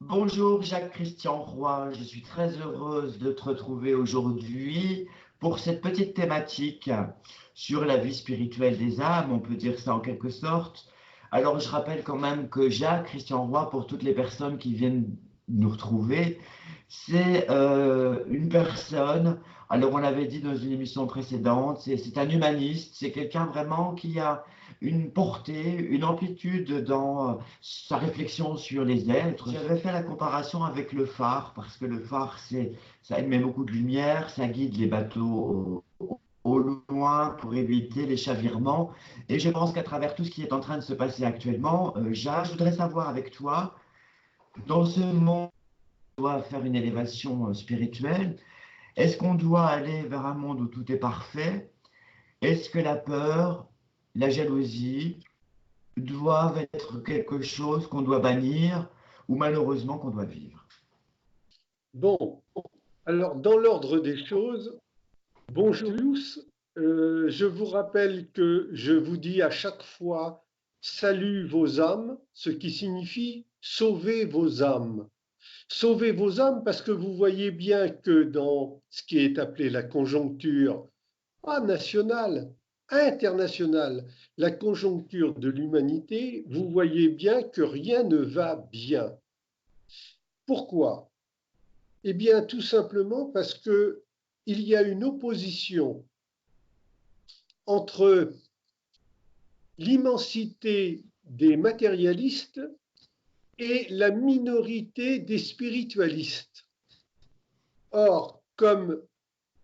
Bonjour Jacques-Christian Roy, je suis très heureuse de te retrouver aujourd'hui pour cette petite thématique sur la vie spirituelle des âmes, on peut dire ça en quelque sorte. Alors je rappelle quand même que Jacques-Christian Roy, pour toutes les personnes qui viennent nous retrouver, c'est une personne, alors on l'avait dit dans une émission précédente, c'est un humaniste, c'est quelqu'un vraiment qui a une portée, une amplitude dans sa réflexion sur les êtres. J'avais fait la comparaison avec le phare, parce que le phare, ça émet beaucoup de lumière, ça guide les bateaux au loin pour éviter les chavirements. Et je pense qu'à travers tout ce qui est en train de se passer actuellement, Jacques, je voudrais savoir avec toi, dans ce monde, on doit faire une élévation spirituelle. Est-ce qu'on doit aller vers un monde où tout est parfait? Est-ce que la peur, la jalousie doivent être quelque chose qu'on doit bannir ou malheureusement qu'on doit vivre? Bon, alors dans l'ordre des choses, bonjour tous. Je vous rappelle que je vous dis à chaque fois salut vos âmes, ce qui signifie sauver vos âmes. Sauvez vos âmes parce que vous voyez bien que dans ce qui est appelé la conjoncture, pas nationale, internationale, la conjoncture de l'humanité, vous voyez bien que rien ne va bien. Pourquoi? Eh bien, tout simplement parce que il y a une opposition entre l'immensité des matérialistes et la minorité des spiritualistes. Or, comme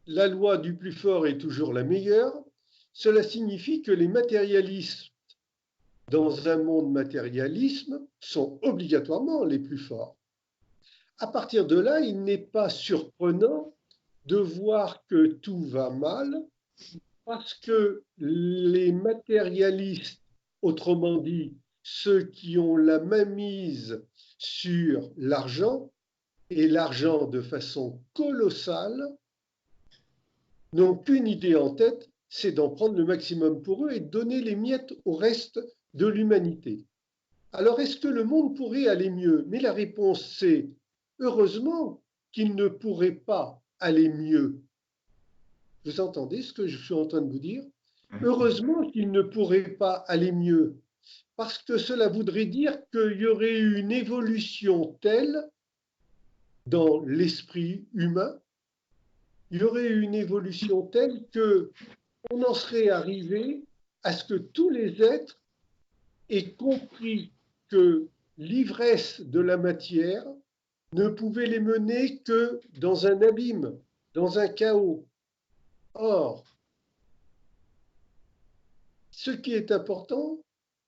la loi du plus fort est toujours la meilleure, cela signifie que les matérialistes dans un monde matérialisme sont obligatoirement les plus forts. À partir de là, il n'est pas surprenant de voir que tout va mal parce que les matérialistes, autrement dit, ceux qui ont la main mise sur l'argent, et l'argent de façon colossale, n'ont qu'une idée en tête, c'est d'en prendre le maximum pour eux et de donner les miettes au reste de l'humanité. Alors, est-ce que le monde pourrait aller mieux? Mais la réponse, c'est heureusement qu'il ne pourrait pas aller mieux. Vous entendez ce que je suis en train de vous dire? Heureusement qu'il ne pourrait pas aller mieux, parce que cela voudrait dire qu'il y aurait eu une évolution telle dans l'esprit humain, il y aurait eu une évolution telle que on en serait arrivé à ce que tous les êtres aient compris que l'ivresse de la matière ne pouvait les mener que dans un abîme, dans un chaos. Or, ce qui est important,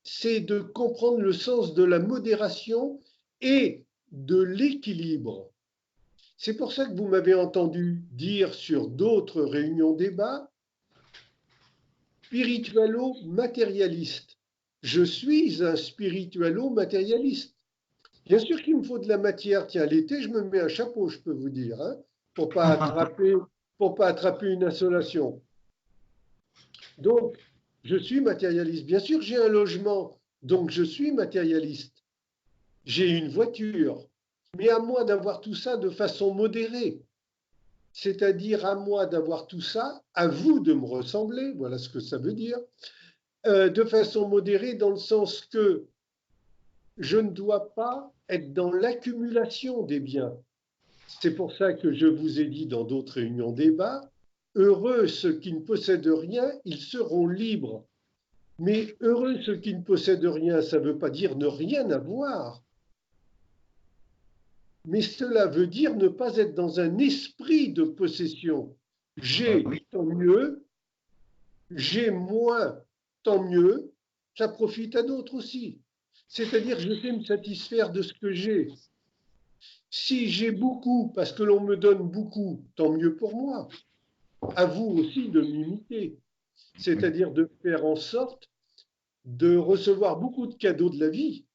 c'est de comprendre le sens de la modération et de l'équilibre. C'est pour ça que vous m'avez entendu dire sur d'autres réunions débats, spiritualo-matérialiste. Je suis un spiritualo-matérialiste. Bien sûr qu'il me faut de la matière. Tiens, l'été, je me mets un chapeau, je peux vous dire, hein, pour pas attraper une insolation. Donc, je suis matérialiste. Bien sûr, j'ai un logement, donc je suis matérialiste. J'ai une voiture, mais à moi d'avoir tout ça de façon modérée. C'est-à-dire à moi d'avoir tout ça, à vous de me ressembler, voilà ce que ça veut dire, de façon modérée dans le sens que je ne dois pas être dans l'accumulation des biens. C'est pour ça que je vous ai dit dans d'autres réunions débats, heureux ceux qui ne possèdent rien, ils seront libres. Mais heureux ceux qui ne possèdent rien, ça ne veut pas dire ne rien avoir. Mais cela veut dire ne pas être dans un esprit de possession. J'ai, Oui, tant mieux, j'ai moins, tant mieux, ça profite à d'autres aussi. C'est-à-dire, je sais me satisfaire de ce que j'ai. Si j'ai beaucoup parce que l'on me donne beaucoup, tant mieux pour moi. À vous aussi de m'imiter. oui. C'est-à-dire de faire en sorte de recevoir beaucoup de cadeaux de la vie.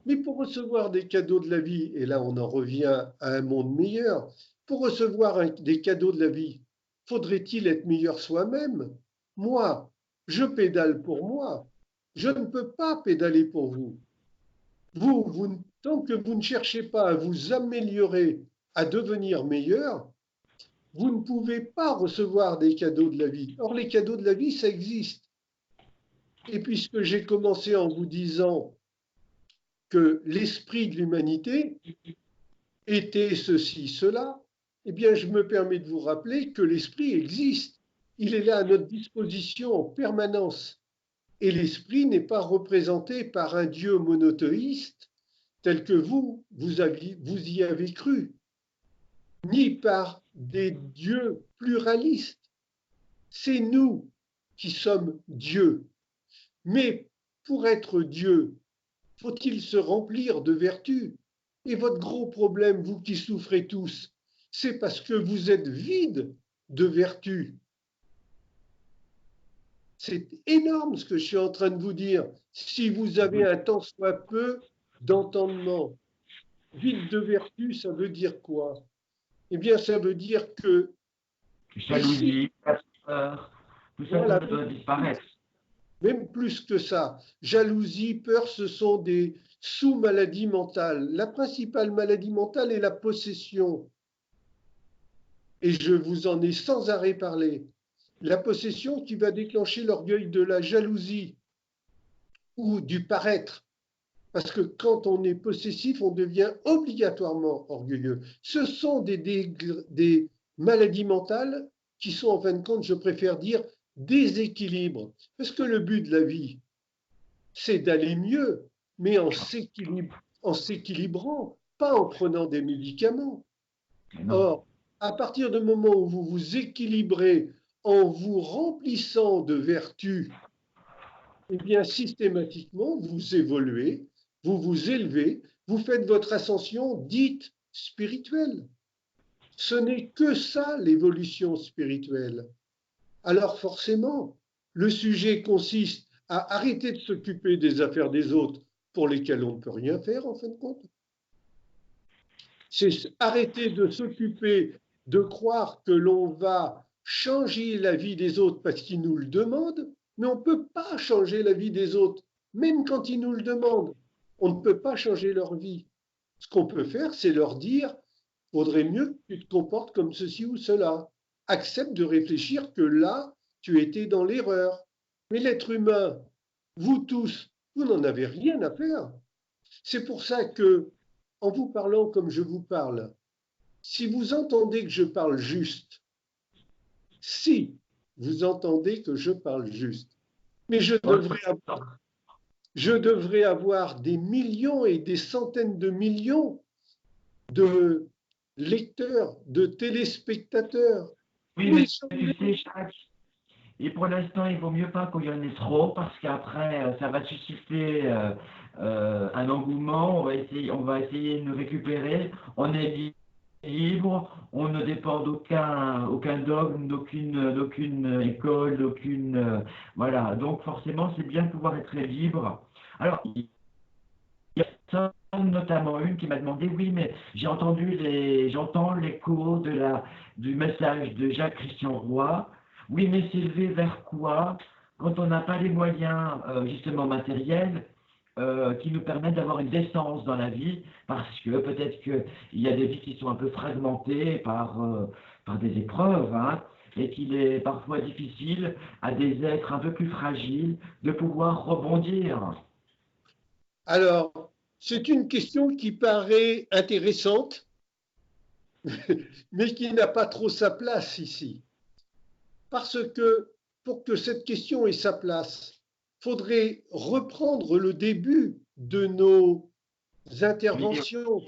Mais pour recevoir des cadeaux de la vie, et là on en revient à un monde meilleur, pour recevoir des cadeaux de la vie, faudrait-il être meilleur soi-même? Moi, je pédale pour moi. Je ne peux pas pédaler pour vous. Vous ne tant que vous ne cherchez pas à vous améliorer, à devenir meilleur, vous ne pouvez pas recevoir des cadeaux de la vie. Or, les cadeaux de la vie, ça existe. Et puisque j'ai commencé en vous disant que l'esprit de l'humanité était ceci, cela, eh bien, je me permets de vous rappeler que l'esprit existe. Il est là à notre disposition en permanence. Et l'esprit n'est pas représenté par un Dieu monothéiste tel que vous y avez cru, ni par des dieux pluralistes. C'est nous qui sommes Dieu. Mais pour être Dieu, faut-il se remplir de vertus? Et votre gros problème, vous qui souffrez tous, c'est parce que vous êtes vide de vertus. C'est énorme ce que je suis en train de vous dire. Si vous avez un tant soit peu d'entendement, vide de vertus, ça veut dire quoi? Eh bien, ça veut dire que Jalousie, peur, tout ça, voilà, ça doit disparaître. même plus que ça, jalousie, peur, ce sont des sous-maladies mentales. La principale maladie mentale est la possession. Et je vous en ai sans arrêt parlé. La possession qui va déclencher l'orgueil de la jalousie ou du paraître. Parce que quand on est possessif, on devient obligatoirement orgueilleux. Ce sont des maladies mentales qui sont en fin de compte, je préfère dire, déséquilibres. Parce que le but de la vie, c'est d'aller mieux, mais en s'équilibrant, pas en prenant des médicaments. Or, à partir du moment où vous vous équilibrez en vous remplissant de vertus, eh bien, systématiquement, vous évoluez, vous vous élevez, vous faites votre ascension dite spirituelle. Ce n'est que ça, l'évolution spirituelle. Alors forcément, le sujet consiste à arrêter de s'occuper des affaires des autres pour lesquelles on ne peut rien faire, en fin de compte. C'est arrêter de s'occuper, de croire que l'on va changer la vie des autres parce qu'ils nous le demandent, mais on ne peut pas changer la vie des autres, même quand ils nous le demandent. On ne peut pas changer leur vie. Ce qu'on peut faire, c'est leur dire, vaudrait mieux que tu te comportes comme ceci ou cela. Accepte de réfléchir que là, tu étais dans l'erreur. Mais l'être humain, vous tous, vous n'en avez rien à faire. C'est pour ça que, en vous parlant comme je vous parle, si vous entendez que je parle juste, si vous entendez que je parle juste, mais je devrais avoir des millions et des centaines de millions de lecteurs, de téléspectateurs. Oui, mais tu sais, Jacques, et pour l'instant, il vaut mieux pas qu'il y en ait trop parce qu'après, ça va susciter un engouement. On va essayer de nous récupérer. On est libre, on ne dépend aucun dogme, d'aucune école, voilà. Donc forcément, c'est bien de pouvoir être libre. Alors, il y a notamment une qui m'a demandé, oui, mais j'entends l'écho du message de Jacques-Christian Roy. Oui, mais s'élever vers quoi quand on n'a pas les moyens, justement matériels, qui nous permettent d'avoir une décence dans la vie, parce que peut-être qu'il y a des vies qui sont un peu fragmentées par des épreuves, hein, et qu'il est parfois difficile à des êtres un peu plus fragiles de pouvoir rebondir. Alors, c'est une question qui paraît intéressante, mais qui n'a pas trop sa place ici. Parce que pour que cette question ait sa place, il faudrait reprendre le début de nos interventions,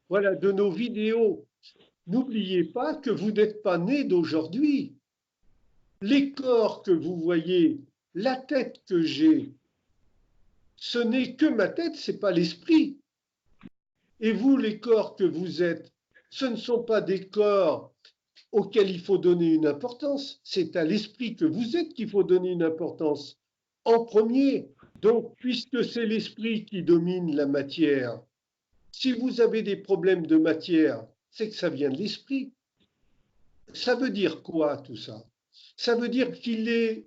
voilà, de nos vidéos. N'oubliez pas que vous n'êtes pas né d'aujourd'hui. Les corps que vous voyez, la tête que j'ai, ce n'est que ma tête, ce n'est pas l'esprit. Et vous, les corps que vous êtes, ce ne sont pas des corps auxquels il faut donner une importance, c'est à l'esprit que vous êtes qu'il faut donner une importance en premier. Donc, puisque c'est l'esprit qui domine la matière, si vous avez des problèmes de matière, c'est que ça vient de l'esprit. Ça veut dire quoi tout ça? Ça veut dire qu'il est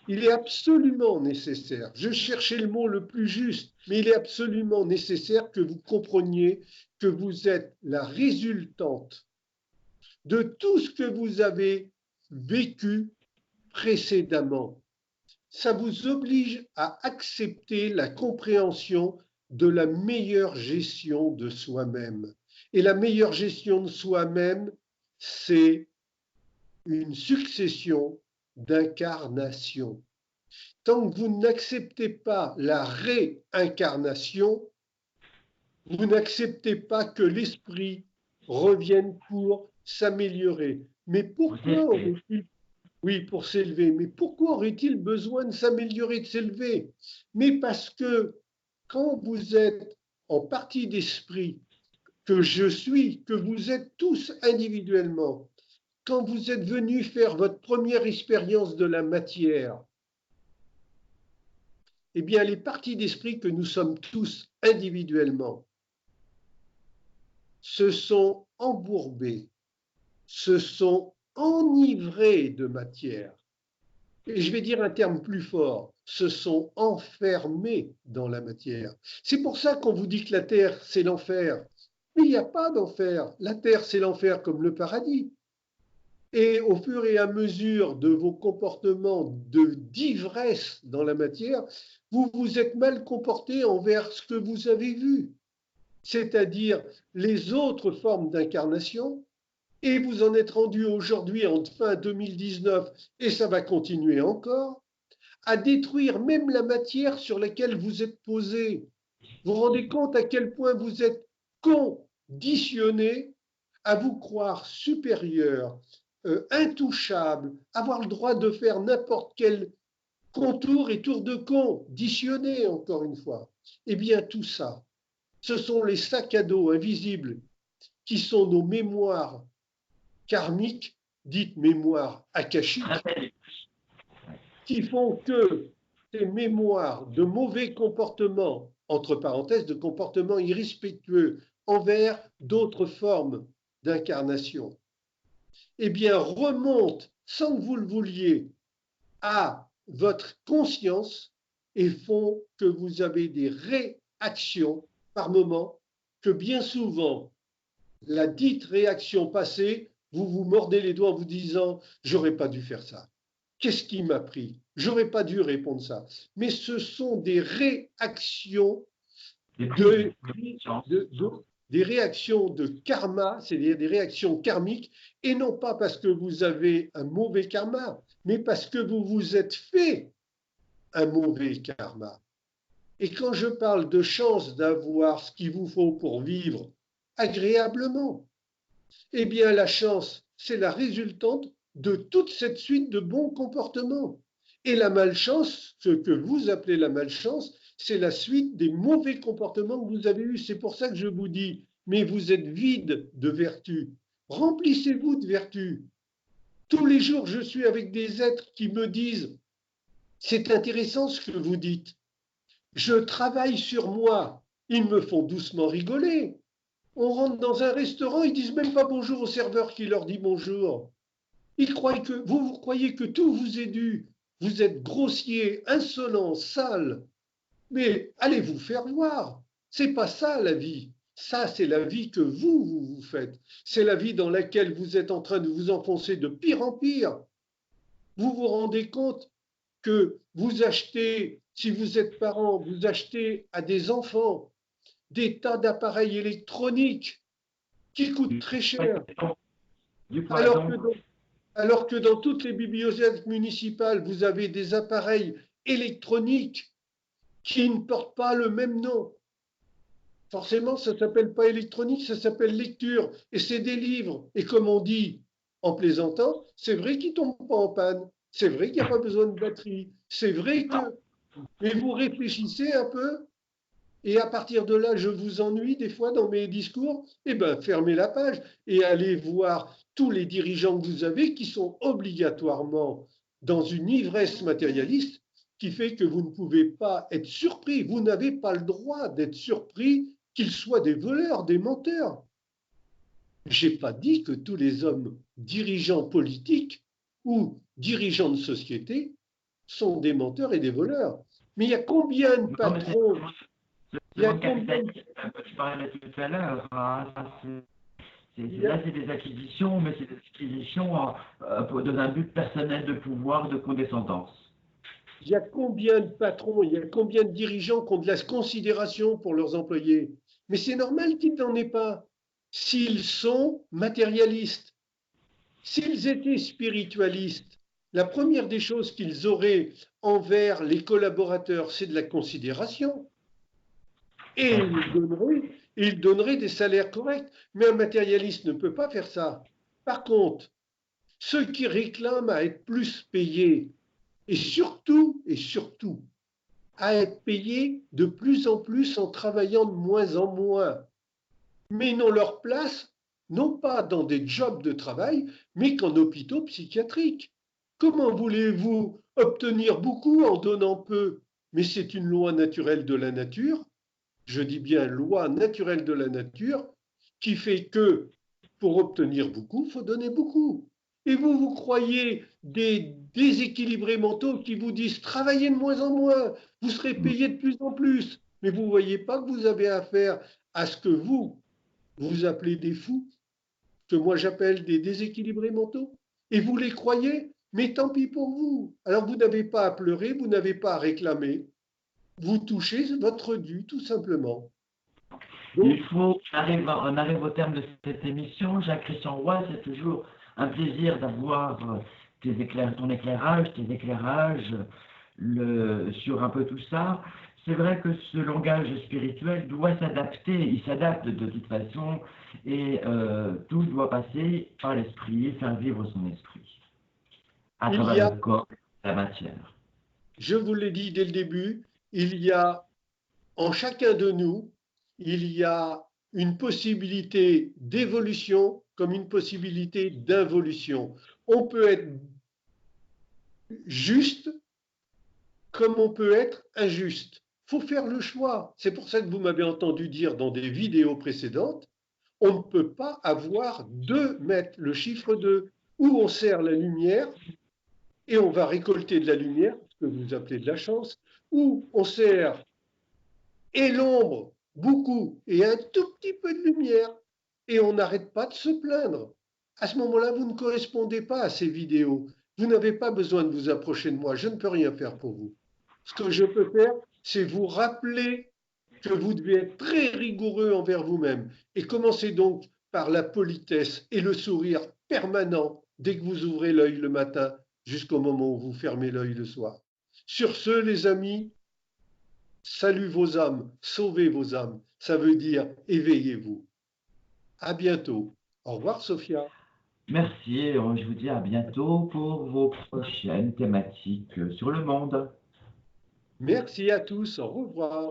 Il est absolument nécessaire, je cherchais le mot le plus juste, mais il est absolument nécessaire que vous compreniez que vous êtes la résultante de tout ce que vous avez vécu précédemment. Ça vous oblige à accepter la compréhension de la meilleure gestion de soi-même. Et la meilleure gestion de soi-même, c'est une succession d'incarnations. Tant que vous n'acceptez pas la réincarnation, vous n'acceptez pas que l'esprit revienne pour s'améliorer. Mais pourquoi aurait-il, oui, pour s'élever, mais pourquoi aurait-il besoin de s'améliorer, de s'élever? Mais parce que quand vous êtes en partie d'esprit, que je suis, que vous êtes tous individuellement, quand vous êtes venu faire votre première expérience de la matière, eh bien, les parties d'esprit que nous sommes tous individuellement se sont embourbées, se sont enivrées de matière. Et je vais dire un terme plus fort, se sont enfermés dans la matière. C'est pour ça qu'on vous dit que la Terre, c'est l'enfer. Mais il n'y a pas d'enfer. La Terre, c'est l'enfer comme le paradis. Et au fur et à mesure de vos comportements d'ivresse dans la matière, vous vous êtes mal comporté envers ce que vous avez vu, c'est-à-dire les autres formes d'incarnation, et vous en êtes rendu aujourd'hui, en fin 2019, et ça va continuer encore, à détruire même la matière sur laquelle vous êtes posé. Vous vous rendez compte à quel point vous êtes conditionné à vous croire supérieur, intouchable, avoir le droit de faire n'importe quel contour et tour de conditionné, encore une fois. Eh bien, tout ça, ce sont les sacs à dos invisibles qui sont nos mémoires karmiques, dites mémoires akashiques, qui font que ces mémoires de mauvais comportements, entre parenthèses, de comportements irrespectueux envers d'autres formes d'incarnation, eh bien, remontent, sans que vous le vouliez, à votre conscience et font que vous avez des réactions par moment que bien souvent, la dite réaction passée, vous vous mordez les doigts en vous disant « j'aurais pas dû faire ça ». Qu'est-ce qui m'a pris? J'aurais pas dû répondre ça. Mais ce sont des réactions des réactions de karma, c'est-à-dire des réactions karmiques, et non pas parce que vous avez un mauvais karma, mais parce que vous vous êtes fait un mauvais karma. Et quand je parle de chance d'avoir ce qu'il vous faut pour vivre agréablement, eh bien la chance, c'est la résultante de toute cette suite de bons comportements. Et la malchance, ce que vous appelez la malchance, c'est la suite des mauvais comportements que vous avez eus. C'est pour ça que je vous dis, mais vous êtes vide de vertu. Remplissez-vous de vertu. Tous les jours, je suis avec des êtres qui me disent, c'est intéressant ce que vous dites. Je travaille sur moi. Ils me font doucement rigoler. On rentre dans un restaurant, ils disent même pas bonjour au serveur qui leur dit bonjour. Ils croient que vous croyez que tout vous est dû. Vous êtes grossier, insolent, sale. Mais allez vous faire voir. C'est pas ça la vie. Ça, c'est la vie que vous faites. C'est la vie dans laquelle vous êtes en train de vous enfoncer de pire en pire. Vous vous rendez compte que vous achetez, si vous êtes parent, vous achetez à des enfants des tas d'appareils électroniques qui coûtent très cher. Alors que dans toutes les bibliothèques municipales, vous avez des appareils électroniques qui ne portent pas le même nom. Forcément, ça ne s'appelle pas électronique, ça s'appelle lecture. Et c'est des livres. Et comme on dit en plaisantant, c'est vrai qu'ils ne tombent pas en panne. C'est vrai qu'il n'y a pas besoin de batterie. C'est vrai que... Mais vous réfléchissez un peu, et à partir de là, je vous ennuie des fois dans mes discours, eh bien, fermez la page et allez voir tous les dirigeants que vous avez qui sont obligatoirement dans une ivresse matérialiste qui fait que vous ne pouvez pas être surpris. Vous n'avez pas le droit d'être surpris qu'ils soient des voleurs, des menteurs. Je n'ai pas dit que tous les hommes dirigeants politiques ou dirigeants de société sont des menteurs et des voleurs. Mais il y a combien de Non, mais c'est patrons, il y le a monde combien, capitaliste que tu parlais tout à l'heure. Hein, ça, il y a- là, c'est des acquisitions, mais c'est des acquisitions dans un but personnel de pouvoir, de condescendance. il y a combien de patrons, il y a combien de dirigeants qui ont de la considération pour leurs employés. Mais c'est normal qu'ils n'en aient pas s'ils sont matérialistes. S'ils étaient spiritualistes, la première des choses qu'ils auraient envers les collaborateurs, c'est de la considération. Et ils donneraient des salaires corrects. Mais un matérialiste ne peut pas faire ça. Par contre, ceux qui réclament à être plus payés, et surtout, à être payés de plus en plus en travaillant de moins en moins, mais ils n'ont leur place, non pas dans des jobs de travail, mais qu'en hôpitaux psychiatriques. Comment voulez-vous obtenir beaucoup en donnant peu? Mais c'est une loi naturelle de la nature, je dis bien loi naturelle de la nature, qui fait que pour obtenir beaucoup, il faut donner beaucoup. Et vous, vous croyez des déséquilibrés mentaux qui vous disent travaillez de moins en moins, vous serez payé de plus en plus. Mais vous ne voyez pas que vous avez affaire à ce que vous appelez des fous, que moi j'appelle des déséquilibrés mentaux. Et vous les croyez, mais tant pis pour vous. Alors vous n'avez pas à pleurer, vous n'avez pas à réclamer, vous touchez votre dû, tout simplement. Donc, Il faut on arrive au terme de cette émission. Jacques-Christian Roy, c'est toujours un plaisir d'avoir ton éclairage, tes éclairages sur un peu tout ça. C'est vrai que ce langage spirituel doit s'adapter, il s'adapte de toute façon, et tout doit passer par l'esprit, faire vivre son esprit, à il travers y a, le corps, la matière. je vous l'ai dit dès le début, il y a en chacun de nous, il y a une possibilité d'évolution comme une possibilité d'involution. On peut être juste comme on peut être injuste. Il faut faire le choix. C'est pour ça que vous m'avez entendu dire dans des vidéos précédentes, on ne peut pas avoir deux mètres, le chiffre 2, où on sert la lumière et on va récolter de la lumière, ce que vous appelez de la chance, ou on sert et l'ombre, beaucoup, et un tout petit peu de lumière, et on n'arrête pas de se plaindre. À ce moment-là, vous ne correspondez pas à ces vidéos. Vous n'avez pas besoin de vous approcher de moi. Je ne peux rien faire pour vous. Ce que je peux faire, c'est vous rappeler que vous devez être très rigoureux envers vous-même. Et commencez donc par la politesse et le sourire permanent dès que vous ouvrez l'œil le matin jusqu'au moment où vous fermez l'œil le soir. Sur ce, les amis, salut vos âmes, sauvez vos âmes. Ça veut dire éveillez-vous. À bientôt. Au revoir, Sophia. Merci, et je vous dis à bientôt pour vos prochaines thématiques sur le monde. Merci à tous. Au revoir.